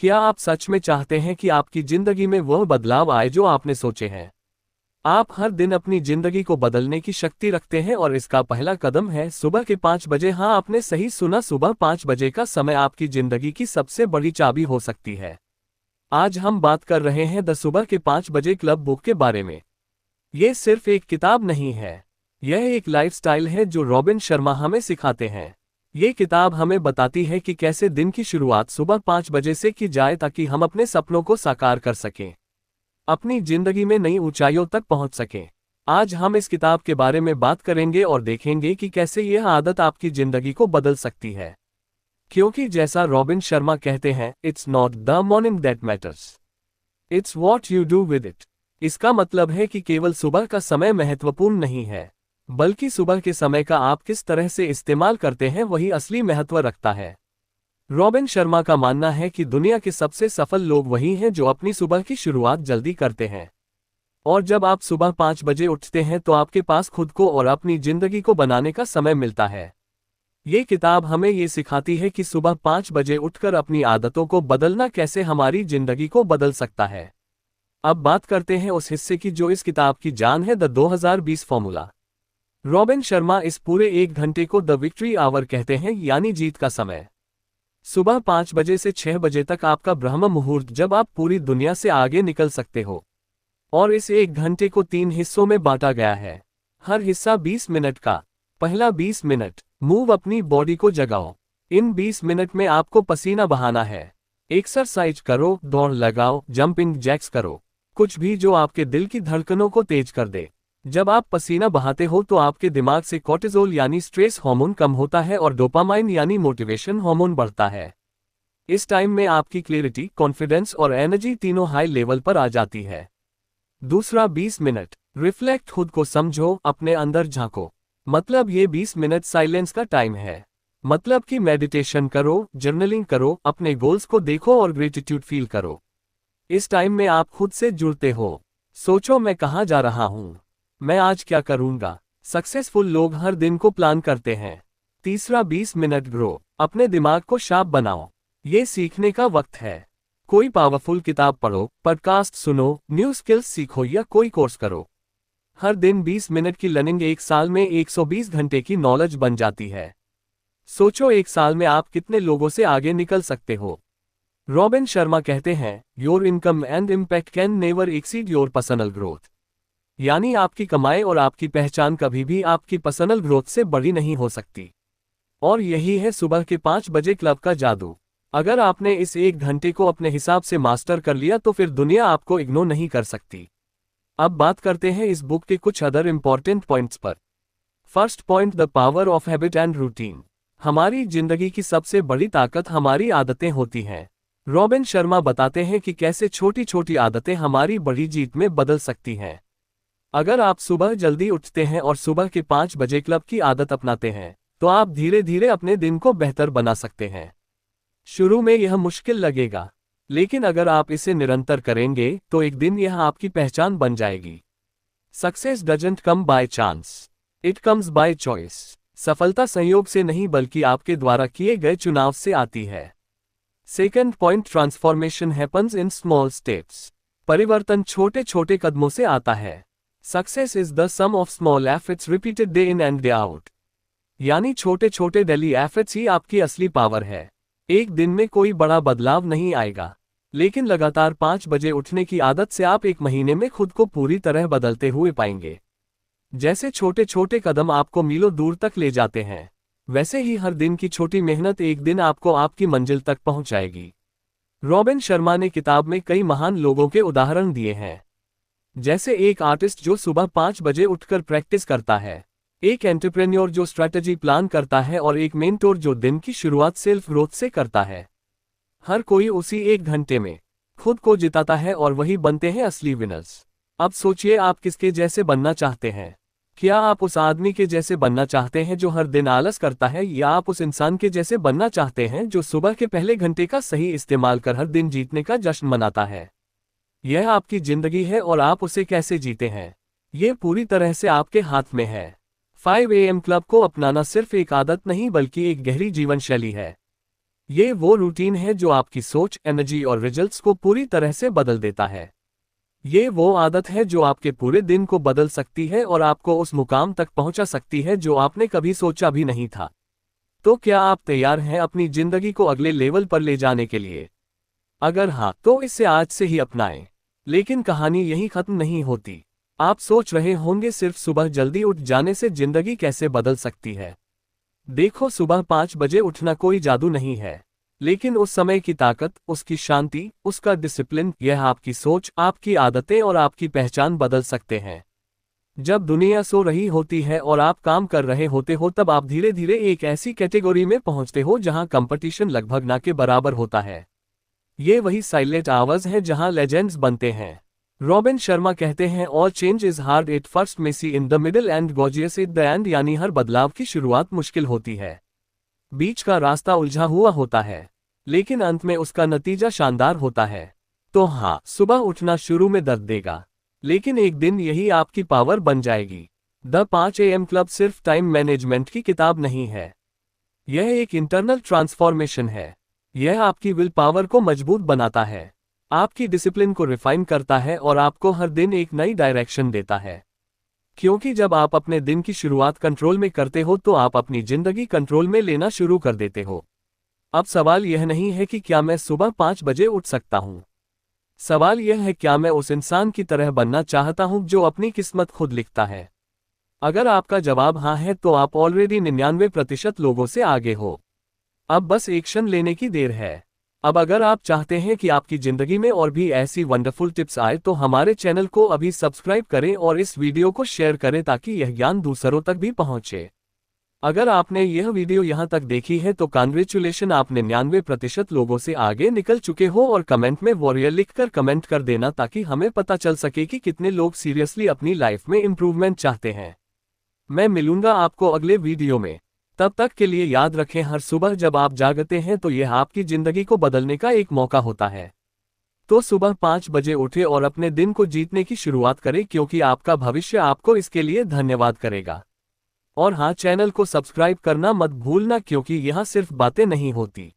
क्या आप सच में चाहते हैं कि आपकी जिंदगी में वह बदलाव आए जो आपने सोचे हैं? आप हर दिन अपनी जिंदगी को बदलने की शक्ति रखते हैं और इसका पहला कदम है सुबह के 5 बजे। हाँ, आपने सही सुना, सुबह 5 बजे का समय आपकी जिंदगी की सबसे बड़ी चाबी हो सकती है। आज हम बात कर रहे हैं द सुबह के 5 बजे क्लब बुक के बारे में। ये सिर्फ एक किताब नहीं है, यह एक लाइफस्टाइल है जो रॉबिन शर्मा हमें सिखाते हैं। ये किताब हमें बताती है कि कैसे दिन की शुरुआत सुबह 5 बजे से की जाए ताकि हम अपने सपनों को साकार कर सकें, अपनी जिंदगी में नई ऊंचाइयों तक पहुंच सकें। आज हम इस किताब के बारे में बात करेंगे और देखेंगे कि कैसे यह आदत आपकी जिंदगी को बदल सकती है। क्योंकि जैसा रॉबिन शर्मा कहते हैं, it's not the morning that matters, it's what you do with it. इसका मतलब है कि केवल सुबह का समय महत्वपूर्ण नहीं है, बल्कि सुबह के समय का आप किस तरह से इस्तेमाल करते हैं वही असली महत्व रखता है। रॉबिन शर्मा का मानना है कि दुनिया के सबसे सफल लोग वही हैं जो अपनी सुबह की शुरुआत जल्दी करते हैं। और जब आप सुबह 5 बजे उठते हैं तो आपके पास खुद को और अपनी जिंदगी को बनाने का समय मिलता है। ये किताब हमें ये सिखाती है कि सुबह 5 बजे उठकर अपनी आदतों को बदलना कैसे हमारी जिंदगी को बदल सकता है। अब बात करते हैं उस हिस्से की जो इस किताब की जान है, द 2020 फॉर्मूला। रॉबिन शर्मा इस पूरे 1 घंटे को द विक्ट्री आवर कहते हैं, यानी जीत का समय। सुबह 5 बजे से 6 बजे तक आपका ब्रह्म मुहूर्त, जब आप पूरी दुनिया से आगे निकल सकते हो। और इस 1 घंटे को 3 हिस्सों में बांटा गया है, हर हिस्सा 20 मिनट का। पहला 20 मिनट, मूव, अपनी बॉडी को जगाओ। इन 20 मिनट में आपको पसीना बहाना है। एक्सरसाइज करो, दौड़ लगाओ, जंपिंग जैक्स करो, कुछ भी जो आपके दिल की धड़कनों को तेज कर दे। जब आप पसीना बहाते हो तो आपके दिमाग से कोर्टिसोल यानी स्ट्रेस हार्मोन कम होता है और डोपामाइन यानी मोटिवेशन हार्मोन बढ़ता है। इस टाइम में आपकी क्लैरिटी, कॉन्फिडेंस और एनर्जी तीनों हाई लेवल पर आ जाती है। दूसरा 20 मिनट, रिफ्लेक्ट, खुद को समझो, अपने अंदर झांको। मतलब ये 20 मिनट साइलेंस का टाइम है। मतलब कि मेडिटेशन करो, जर्नलिंग करो, अपने गोल्स को देखो और ग्रेटिट्यूड फील करो। इस टाइम में आप खुद से जुड़ते हो। सोचो, मैं कहाँ जा रहा हूँ, मैं आज क्या करूंगा। सक्सेसफुल लोग हर दिन को प्लान करते हैं। तीसरा 20 मिनट, ग्रो, अपने दिमाग को शार्प बनाओ। ये सीखने का वक्त है। कोई पावरफुल किताब पढ़ो, पॉडकास्ट सुनो, न्यू स्किल्स सीखो या कोई कोर्स करो। हर दिन 20 मिनट की लर्निंग 1 साल में 120 घंटे की नॉलेज बन जाती है। सोचो, 1 साल में आप कितने लोगों से आगे निकल सकते हो। रॉबिन शर्मा कहते हैं, your income and impact can never exceed your personal growth. यानी आपकी कमाई और आपकी पहचान कभी भी आपकी पर्सनल ग्रोथ से बड़ी नहीं हो सकती। और यही है सुबह के 5 बजे क्लब का जादू। अगर आपने इस 1 घंटे को अपने हिसाब से मास्टर कर लिया तो फिर दुनिया आपको इग्नोर नहीं कर सकती। अब बात करते हैं इस बुक के कुछ अदर इंपॉर्टेंट पॉइंट्स पर। First point, the power of habit and routine. हमारी जिंदगी की सबसे बड़ी ताकत हमारी आदतें होती हैं। रॉबिन शर्मा बताते हैं कि कैसे छोटी छोटी आदतें हमारी बड़ी जीत में बदल सकती हैं। अगर आप सुबह जल्दी उठते हैं और सुबह के 5 बजे क्लब की आदत अपनाते हैं तो आप धीरे धीरे अपने दिन को बेहतर बना सकते हैं। शुरू में यह मुश्किल लगेगा, लेकिन अगर आप इसे निरंतर करेंगे तो एक दिन यह आपकी पहचान बन जाएगी। Success doesn't come by chance, it comes by choice. सफलता संयोग से नहीं बल्कि आपके द्वारा किए गए चुनाव से आती है। Second point, transformation happens in small steps. परिवर्तन छोटे छोटे कदमों से आता है। Success is the sum of small efforts repeated day in and day out. यानी छोटे छोटे डेली एफर्ट्स ही आपकी असली पावर है। एक दिन में कोई बड़ा बदलाव नहीं आएगा, लेकिन लगातार 5 बजे उठने की आदत से आप 1 महीने में खुद को पूरी तरह बदलते हुए पाएंगे। जैसे छोटे छोटे कदम आपको मीलों दूर तक ले जाते हैं, वैसे ही हर दिन की छोटी मेहनत एक दिन आपको आपकी मंजिल तक पहुंचाएगी। रॉबिन शर्मा ने किताब में कई महान लोगों के उदाहरण दिए हैं, जैसे एक आर्टिस्ट जो सुबह 5 बजे उठकर प्रैक्टिस करता है, एक एंटरप्रेन्योर जो स्ट्रैटेजी प्लान करता है और एक मेंटोर जो दिन की शुरुआत सेल्फ ग्रोथ से करता है। हर कोई उसी 1 घंटे में खुद को जिताता है और वही बनते हैं असली विनर्स। अब सोचिए, आप किसके जैसे बनना चाहते हैं? क्या आप उस आदमी के जैसे बनना चाहते हैं जो हर दिन आलस करता है, या आप उस इंसान के जैसे बनना चाहते हैं जो सुबह के पहले घंटे का सही इस्तेमाल कर हर दिन जीतने का जश्न मनाता है? यह आपकी जिंदगी है और आप उसे कैसे जीते हैं, यह पूरी तरह से आपके हाथ में है। 5 AM क्लब को अपनाना सिर्फ एक आदत नहीं बल्कि एक गहरी जीवन शैली है। ये वो रूटीन है जो आपकी सोच, एनर्जी और रिजल्ट्स को पूरी तरह से बदल देता है। ये वो आदत है जो आपके पूरे दिन को बदल सकती है और आपको उस मुकाम तक पहुंचा सकती है जो आपने कभी सोचा भी नहीं था। तो क्या आप तैयार हैं अपनी जिंदगी को अगले लेवल पर ले जाने के लिए? अगर हाँ, तो इसे आज से ही अपनाएं। लेकिन कहानी यहीं खत्म नहीं होती। आप सोच रहे होंगे सिर्फ सुबह जल्दी उठ जाने से जिंदगी कैसे बदल सकती है। देखो, सुबह 5 बजे उठना कोई जादू नहीं है, लेकिन उस समय की ताकत, उसकी शांति, उसका डिसिप्लिन, यह आपकी सोच, आपकी आदतें और आपकी पहचान बदल सकते हैं। जब दुनिया सो रही होती है और आप काम कर रहे होते हो, तब आप धीरे धीरे एक ऐसी कैटेगरी में पहुंचते हो जहां कंपटीशन लगभग ना के बराबर होता है। ये वही साइलेंट आवर्स है जहां लेजेंड्स बनते हैं। रॉबिन शर्मा कहते हैं, all change is hard at first, messy in the middle and gorgeous at the end, यानी हर बदलाव की शुरुआत मुश्किल होती है, बीच का रास्ता उलझा हुआ होता है, लेकिन अंत में उसका नतीजा शानदार होता है। तो हाँ, सुबह उठना शुरू में दर्द देगा, लेकिन एक दिन यही आपकी पावर बन जाएगी। द 5 AM क्लब सिर्फ टाइम मैनेजमेंट की किताब नहीं है, यह एक इंटरनल ट्रांसफॉर्मेशन है। यह आपकी विल पावर को मजबूत बनाता है, आपकी डिसिप्लिन को रिफाइन करता है और आपको हर दिन एक नई डायरेक्शन देता है। क्योंकि जब आप अपने दिन की शुरुआत कंट्रोल में करते हो तो आप अपनी जिंदगी कंट्रोल में लेना शुरू कर देते हो। अब सवाल यह नहीं है कि क्या मैं सुबह 5 बजे उठ सकता हूं। सवाल यह है, क्या मैं उस इंसान की तरह बनना चाहता हूं जो अपनी किस्मत खुद लिखता है। अगर आपका जवाब हाँ है तो आप ऑलरेडी 99% लोगों से आगे हो। अब बस एक्शन लेने की देर है। अब अगर आप चाहते हैं कि आपकी जिंदगी में और भी ऐसी वंडरफुल टिप्स आए तो हमारे चैनल को अभी सब्सक्राइब करें और इस वीडियो को शेयर करें ताकि यह ज्ञान दूसरों तक भी पहुंचे। अगर आपने यह वीडियो यहां तक देखी है तो कांग्रेचुलेशन, आप 99% लोगों से आगे निकल चुके हो। और कमेंट में वॉरियर लिखकर कमेंट कर देना ताकि हमें पता चल सके कि कितने लोग सीरियसली अपनी लाइफ में इंप्रूवमेंट चाहते हैं। मैं मिलूंगा आपको अगले वीडियो में। तब तक के लिए याद रखें, हर सुबह जब आप जागते हैं तो यह आपकी जिंदगी को बदलने का एक मौका होता है। तो सुबह 5 बजे उठे और अपने दिन को जीतने की शुरुआत करें, क्योंकि आपका भविष्य आपको इसके लिए धन्यवाद करेगा। और हाँ, चैनल को सब्सक्राइब करना मत भूलना, क्योंकि यहाँ सिर्फ बातें नहीं होती,